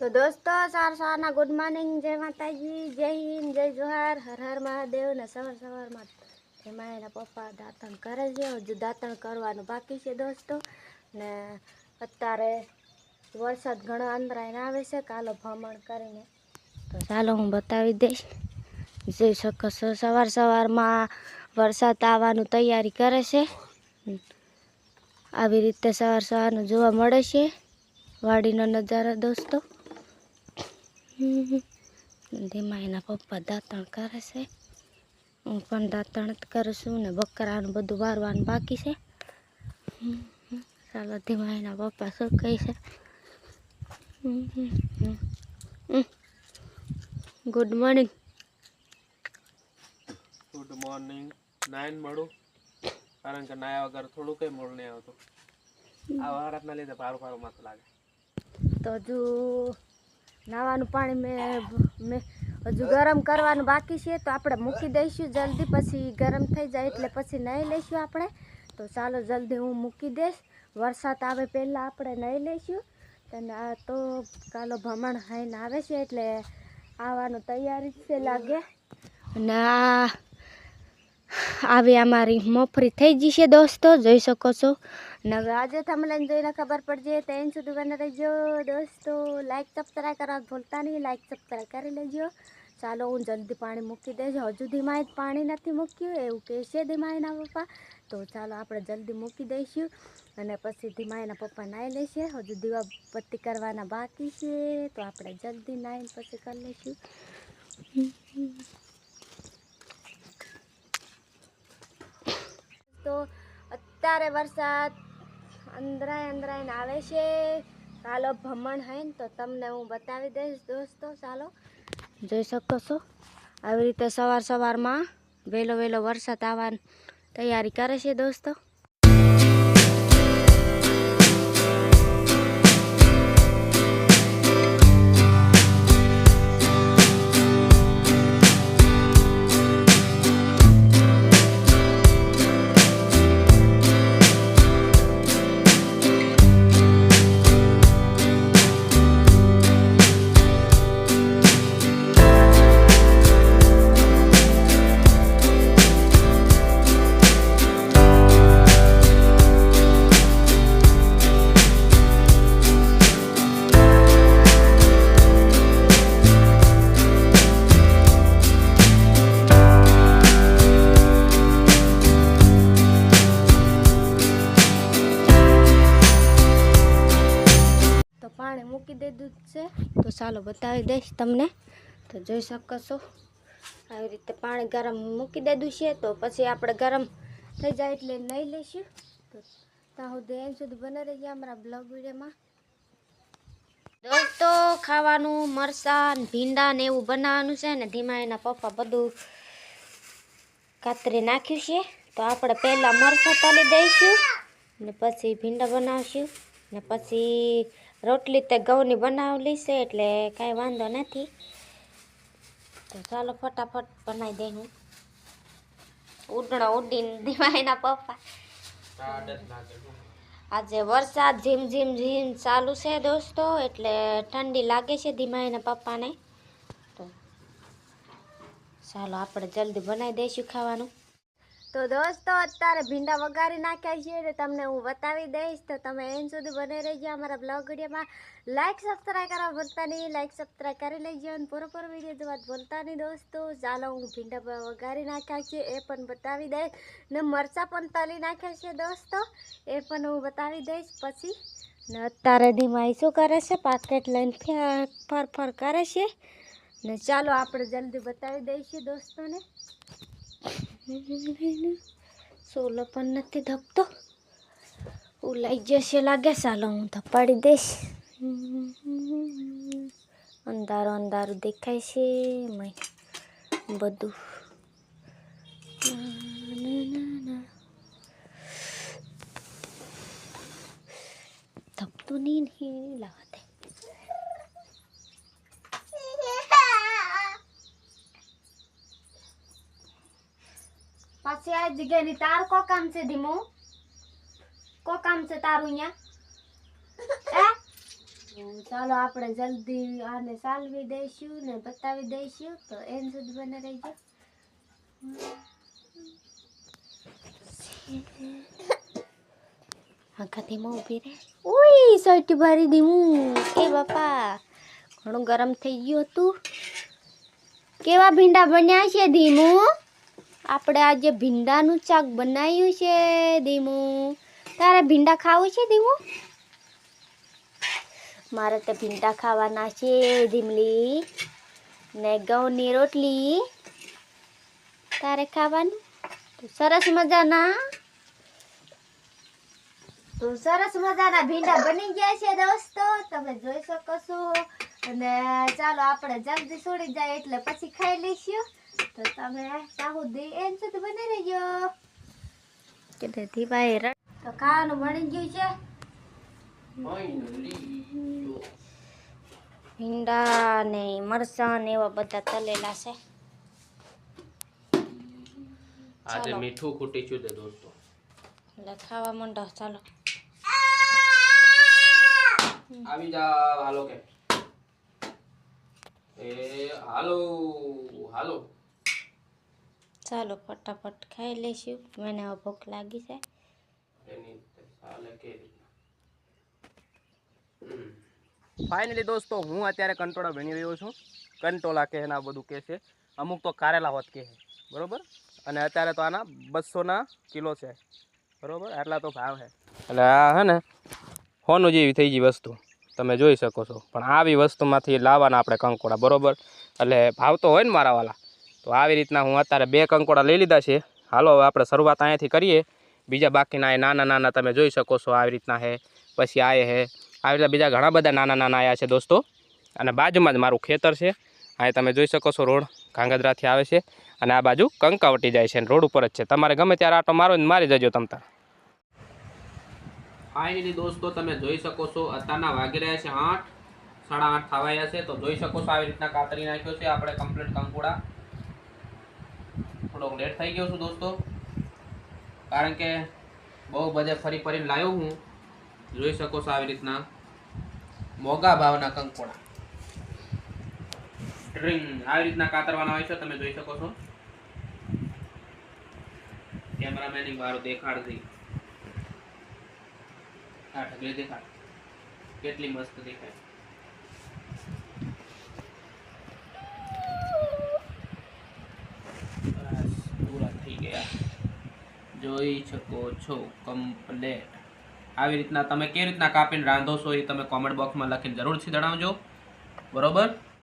तो दोस्तों सार सवारना गुड मॉर्निंग, जय माताजी, जय हिंद, जय जोहार, हर हर महादेव ने सवार सवाરમાં એમાં એના પપ્પા દાંતણ કરે છે. હજુ દાંતણ કરવાનું બાકી છે દોસ્તો. ને અત્યારે વરસાદ ઘણો અંદરાઈને આવે છે કાલો ભમણ કરીને. તો ચાલો હું બતાવી દઈશ. જોઈ શકો છો સવાર સવારમાં વરસાદ આવવાનું તૈયારી કરે છે. આવી રીતે સવાર સવારનું જોવા મળે છે વાડીનો નજારો દોસ્તો. ધીમા એના પપ્પા દાંતણ કરે છે, હું પણ દાંતણ જ કરું છું ને બકરાનું બધું વારવાનું બાકી છે. ચાલો ધીમા એના પપ્પા શું કહે છે. Good morning. Good morning. Nine મળું કારણ કે નાયા વગર થોડું કઈ મોડ નહીં આવતું. આ વરાતના લીધે ભારું ભારું માથું લાગે. તો હજુ નાવાનું પાણી મેં હજુ ગરમ કરવાનું બાકી છે, તો આપણે મૂકી દઈશું જલ્દી, પછી ગરમ થઈ જાય એટલે પછી નહીં લઈશું આપણે. તો ચાલો જલ્દી હું મૂકી દઈશ, વરસાદ આવે પહેલાં આપણે નહીં લઈશું. અને આ તો કાલો ભમણ હાઈને આવે છે એટલે આવવાનું તૈયારી છે લાગે. અને આ આવી અમારી મફરી થઈ ગઈ છે દોસ્તો, જોઈ શકો છો. અને હવે આજે તમને જોઈને ખબર પડશે તો એન સુધી બને રહેજો દોસ્તો. લાઈક સબસ્ક્રાઈબ કરવા ભૂલતા નહીં, લાઈક સબસ્ક્રાઈબ કરી લેજો. ચાલો હું જલ્દી પાણી મૂકી દઈશ. હજુ ધીમાએ પાણી નથી મૂક્યું એવું કહેશે ધીમાઈના પપ્પા. તો ચાલો આપણે જલ્દી મૂકી દઈશું અને પછી ધીમાઈના પપ્પા નાહી લેશે. હજુ દીવા બત્તી કરવાના બાકી છે, તો આપણે જલ્દી નાહીને પછી કરી લઈશું. તો અત્યારે વરસાદ અંદરાઈને આવે છે, કાલો ભમણ હે ને તો તમને હું બતાવી દઈશ દોસ્તો. ચાલો જોઈ શકો છો આવી રીતે સવાર સવારમાં વહેલો વરસાદ આવવાની તૈયારી કરે છે દોસ્તો. પાણી મૂકી દીધું છે, તો ચાલો બતાવી દઈશ તમને. તો જોઈ શકો છો આવી રીતે પાણી ગરમ મૂકી દીધું છે, તો પછી આપણે ગરમ થઈ જાય એટલે નહીં લઈશું. તો ત્યાં સુધી એમ સુધી બને રહી ગયા અમારા બ્લોગ વિડીયોમાં દોસ્તો. ખાવાનું મરચાં ભીંડા ને એવું બનાવવાનું છે ને ધીમા એના પપ્પા બધું કાતરી નાખ્યું છે. તો આપણે પહેલાં મરચાં તળી દઈશું ને પછી ભીંડા બનાવશું ને પછી રોટલી તે ઘઉંની બનાવેલી છે એટલે કાંઈ વાંધો નથી. તો ચાલો ફટાફટ બનાવી દઈ. હું ઉડણો ઉડીને ધીમા એના પપ્પા. આજે વરસાદ ઝીમ ચાલુ છે દોસ્તો, એટલે ઠંડી લાગે છે ધીમા એના પપ્પાને. તો ચાલો આપણે જલ્દી બનાવી દઈશું ખાવાનું. તો દોસ્તો અત્યારે ભીંડા વઘારી નાખ્યા છે એટલે તમને હું બતાવી દઈશ, તો તમે એન સુધી બને રહેજો અમારા બ્લોગ વિડીયોમાં. લાઈક સબસ્ક્રાઈબ કરવા ભૂલતા નહીં, લાઈક સબસ્ક્રાઈબ કરી લેજો અને પૂરો વિડીયો જોવા ભૂલતા નહીં દોસ્તો. ચાલો હું ભીંડા વઘારી નાખ્યા છે એ પણ બતાવી દઈશ, ને મરચાં પણ તળી નાખ્યા છે દોસ્તો, એ પણ હું બતાવી દઈશ પછી. ને અત્યારે ધીમાઈ શું કરે છે, પાકેટ લઈને ફર કરે છે. ને ચાલો આપણે જલ્દી બતાવી દઈશું દોસ્તોને. સોલો પણ નથી ધપતો, ઉલાઈ જશે લાગે. ચાલો હું ધપાડી દઈશ. અંધારું દેખાય છે બધું. ધપતું નહીં લાવા દે. પછી આ જગ્યાની તાર કો કામ છે ધીમો, કો કામ છે તારું અહીંયા? ચાલો આપણે જલ્દી આને સાલવી દઈશું ને બતાવી દઈશું, તો એમ સુધી બને રહીજો. આખાથી ઊભી રહે. ઉઈ સોટી ભરી દીધું. એ બાપા ઘણું ગરમ થઈ ગયું હતું. કેવા ભીંડા બન્યા છે ધીમું? આપણે આજે ભીંડાનું શાક બનાવ્યું છે ધીમું. તારે ભીંડા ખાવું છે ધીમું? મારે તો ભીંડા ખાવાના છે ધીમલી ને ઘઉંની રોટલી. તારે ખાવાનું? તો સરસ મજાના ભીંડા બની ગયા છે દોસ્તો, તમે જોઈ શકો છો. અને ચાલો આપણે જલ્દી છોડી જાય એટલે પછી ખાઈ લઈશું. તો તમે સાહુદી એમ સુધી બની રહેજો. કે ભાઈ તો ખાવાનું બની ગયું છે. ભીંડા ને મરચાં ને એવા બધા તલેલા છે. આજે મીઠું ખૂટી છું દોસ્તો. એટલે ખાવા માંડો. ચાલો આવી જા. હાલો કે હાલો હાલો. ચાલો ફટાફટ ખાઈ લઈશું. મને હવે ભૂખ લાગી છે. ફાઇનલી દોસ્તો હું અત્યારે કંટોળા ભણી રહ્યો છું. કંટોળા કહે ને આ બધું કહે છે, અમુક તો કારેલા હોત કહે, બરોબર. અને અત્યારે તો આના 200 કિલો છે, બરોબર. આટલા તો ભાવ છે. એટલે આ હે ને હોનું જેવી થઈ ગઈ વસ્તુ, તમે જોઈ શકો છો. પણ આવી વસ્તુમાંથી લાવવાના આપણે કંકોડા, બરોબર. એટલે ભાવ તો હોય ને મારા વાલા. તો આવી રીતના હું અત્યારે 2 કંકોડા લઈ લીધા છે. હાલો હવે આપણે શરૂઆત અહીંયાથી કરીએ. બીજા બાકીના એ નાના નાના તમે જોઈ શકો છો આવી રીતના છે. પછી આ છે આવી રીતે બીજા ઘણા બધા નાના નાના આવ્યા છે દોસ્તો. અને બાજુમાં જ મારું ખેતર છે. અહીં તમે જોઈ શકો છો રોડ ઘાંગધ્રાથી આવે છે અને આ બાજુ કંકાવટી જાય છે. રોડ ઉપર જ છે. તમારે ગમે ત્યારે આટો મારો ને મારી જજો તમ તાર. ફાઇનલી દોસ્તો તમે જોઈ શકો છો અત્યારના વાગી રહ્યા છે 8, 8:30 થવાયા છે. તો જોઈ શકો છો આવી રીતના કાતરી નાખ્યો છે આપણે કમ્પ્લીટ કંકોડા. થોડોક લેટ થઈ ગયો છું દોસ્તો, કારણ કે બહુ બધે ફરી ફરીને લાવ્યો હું. જોઈ શકો છો આવી રીતના મોંઘા ભાવના કંકોડા ડ્રિંગ આવી રીતના કાતરવાના હોય છે. તમે જોઈ શકો છો. કેમેરામેન મારું દેખાડતી આ ઢગલી દેખાડ કેટલી મસ્ત દેખાય. બસ પૂરા થઈ ગયા, જોઈ શકો છો કમ્પ્લેટ. આવી રીતના તમે કેવી રીતના કાપીને રાંધો છો એ તમે કોમેન્ટ બોક્સમાં લખીને જરૂરથી જણાવજો, બરોબર.